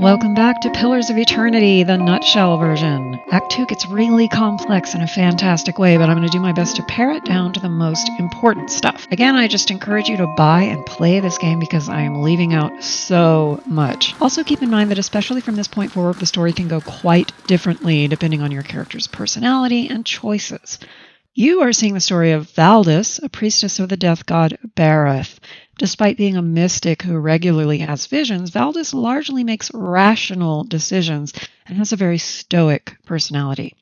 Welcome back to Pillars of Eternity, the nutshell version. Act 2 gets really complex in a fantastic way, but I'm going to do my best to pare it down to the most important stuff. Again, I just encourage you to buy and play this game because I am leaving out so much. Also keep in mind that especially from this point forward, the story can go quite differently depending on your character's personality and choices. You are seeing the story of Valdis, a priestess of the death god Bareth. Despite being a mystic who regularly has visions, Valdis largely makes rational decisions and has a very stoic personality.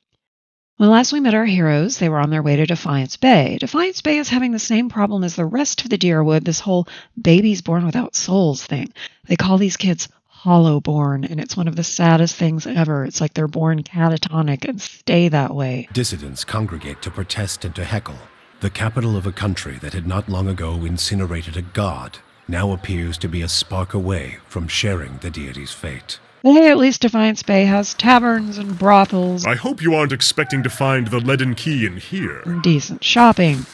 When last we met our heroes, they were on their way to Defiance Bay. Defiance Bay is having the same problem as the rest of the Deerwood, this whole babies born without souls thing. They call these kids hollow-born, and it's one of the saddest things ever. It's like they're born catatonic and stay that way. Dissidents congregate to protest and to heckle. The capital of a country that had not long ago incinerated a god now appears to be a spark away from sharing the deity's fate. Hey, at least Defiance Bay has taverns and brothels. I hope you aren't expecting to find the Leaden Key in here. And decent shopping.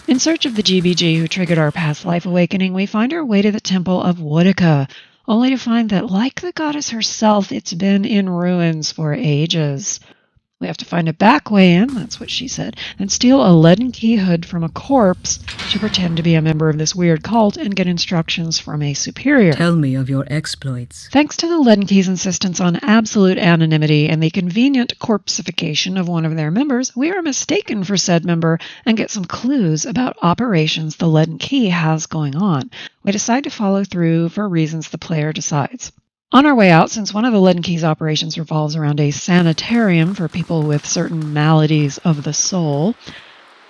In search of the GBG who triggered our past life awakening, we find our way to the Temple of Woodica, only to find that, like the goddess herself, it's been in ruins for ages. We have to find a back way in, that's what she said, and steal a Leaden Key hood from a corpse to pretend to be a member of this weird cult and get instructions from a superior. Tell me of your exploits. Thanks to the Leaden Key's insistence on absolute anonymity and the convenient corpsification of one of their members, we are mistaken for said member and get some clues about operations the Leaden Key has going on. We decide to follow through for reasons the player decides. On our way out, since one of the Leaden Key's operations revolves around a sanitarium for people with certain maladies of the soul,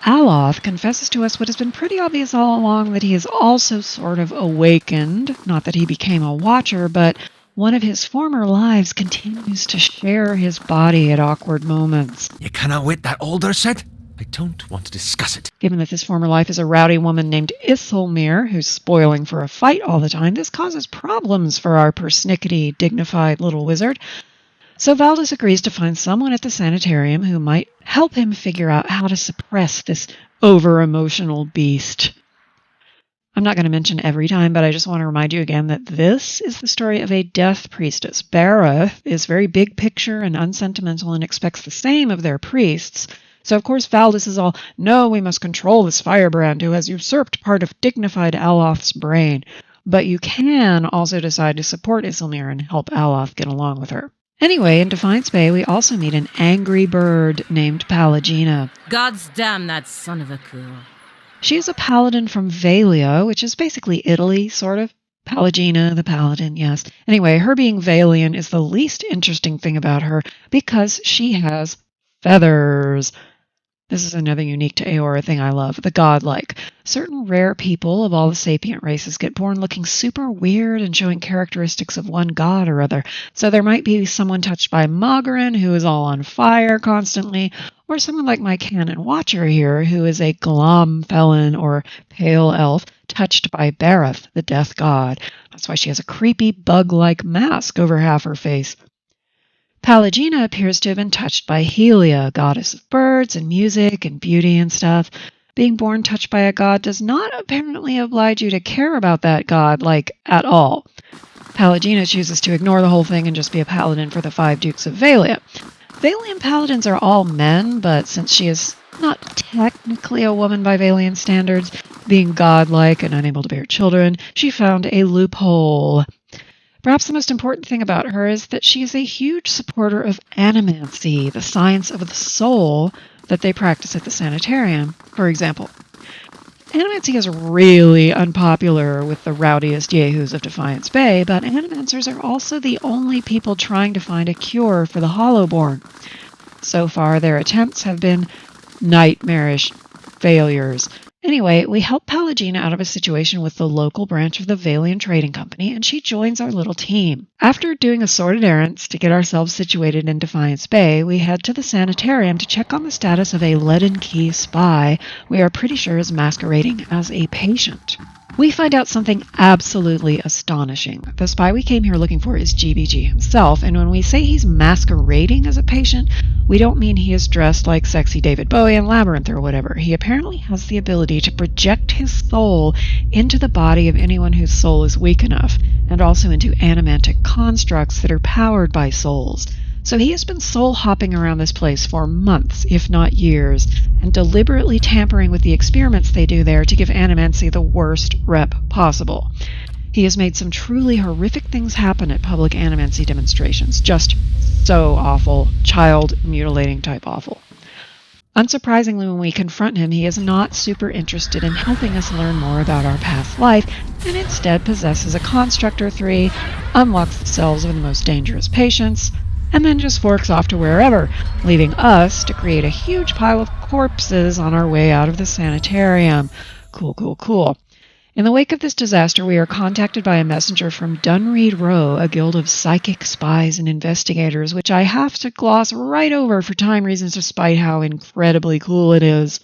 Aloth confesses to us what has been pretty obvious all along, that he is also sort of awakened. Not that he became a watcher, but one of his former lives continues to share his body at awkward moments. You cannot wait that older said? I don't want to discuss it. Given that this former life is a rowdy woman named Isilmir, who's spoiling for a fight all the time, this causes problems for our persnickety, dignified little wizard. So Valdis agrees to find someone at the sanitarium who might help him figure out how to suppress this over-emotional beast. I'm not going to mention every time, but I just want to remind you again that this is the story of a death priestess. Bareth is very big picture and unsentimental and expects the same of their priests. So, of course, Valdis is all, no, we must control this firebrand who has usurped part of dignified Aloth's brain. But you can also decide to support Isilmir and help Aloth get along with her. Anyway, in Defiance Bay, we also meet an angry bird named Palagina. God's damn that son of a cool. She is a paladin from Valia, which is basically Italy, sort of. Palagina, the paladin, yes. Anyway, her being Valian is the least interesting thing about her because she has feathers. This is another unique to Eora thing I love, the godlike. Certain rare people of all the sapient races get born looking super weird and showing characteristics of one god or other. So there might be someone touched by Mogren who is all on fire constantly, or someone like my canon watcher here who is a glom felon or pale elf touched by Bareth, the death god. That's why she has a creepy bug-like mask over half her face. Palagina appears to have been touched by Helia, goddess of birds and music and beauty and stuff. Being born touched by a god does not apparently oblige you to care about that god, like, at all. Palagina chooses to ignore the whole thing and just be a paladin for the 5 Dukes of Valia. Valian paladins are all men, but since she is not technically a woman by Valian standards, being godlike and unable to bear children, she found a loophole. Perhaps the most important thing about her is that she is a huge supporter of animancy, the science of the soul that they practice at the sanitarium, for example. Animancy is really unpopular with the rowdiest yahoos of Defiance Bay, but animancers are also the only people trying to find a cure for the Hollowborn. So far, their attempts have been nightmarish failures. Anyway, we help Palagina out of a situation with the local branch of the Valian Trading Company, and she joins our little team. After doing assorted errands to get ourselves situated in Defiance Bay, we head to the sanitarium to check on the status of a Leaden Key spy we are pretty sure is masquerading as a patient. We find out something absolutely astonishing. The spy we came here looking for is GBG himself, and when we say he's masquerading as a patient, we don't mean he is dressed like sexy David Bowie in Labyrinth or whatever. He apparently has the ability to project his soul into the body of anyone whose soul is weak enough, and also into animantic constructs that are powered by souls. So he has been soul hopping around this place for months, if not years, and deliberately tampering with the experiments they do there to give animancy the worst rep possible. He has made some truly horrific things happen at public animancy demonstrations. Just so awful, child mutilating type awful. Unsurprisingly, when we confront him, he is not super interested in helping us learn more about our past life, and instead possesses a construct or three, unlocks the cells of the most dangerous patients, and then just forks off to wherever, leaving us to create a huge pile of corpses on our way out of the sanitarium. Cool, cool, cool. In the wake of this disaster, we are contacted by a messenger from Dunreed Row, a guild of psychic spies and investigators, which I have to gloss right over for time reasons despite how incredibly cool it is.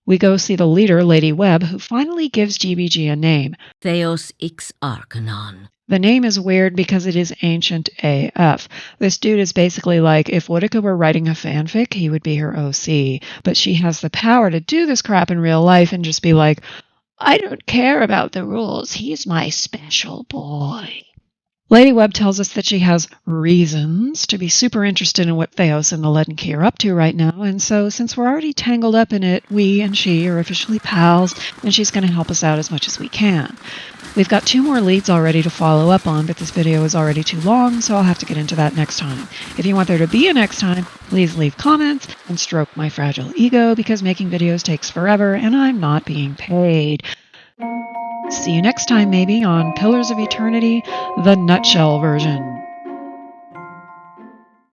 We go see the leader, Lady Webb, who finally gives GBG a name. Theos Ix Arcanon. The name is weird because it is ancient AF. This dude is basically like, if Whittaker were writing a fanfic, he would be her OC. But she has the power to do this crap in real life and just be like, I don't care about the rules. He's my special boy. Lady Webb tells us that she has reasons to be super interested in what Theos and the Leaden Key are up to right now, and so since we're already tangled up in it, we and she are officially pals, and she's going to help us out as much as we can. We've got 2 more leads already to follow up on, but this video is already too long, so I'll have to get into that next time. If you want there to be a next time, please leave comments and stroke my fragile ego, because making videos takes forever, and I'm not being paid. See you next time, maybe, on Pillars of Eternity, the nutshell version.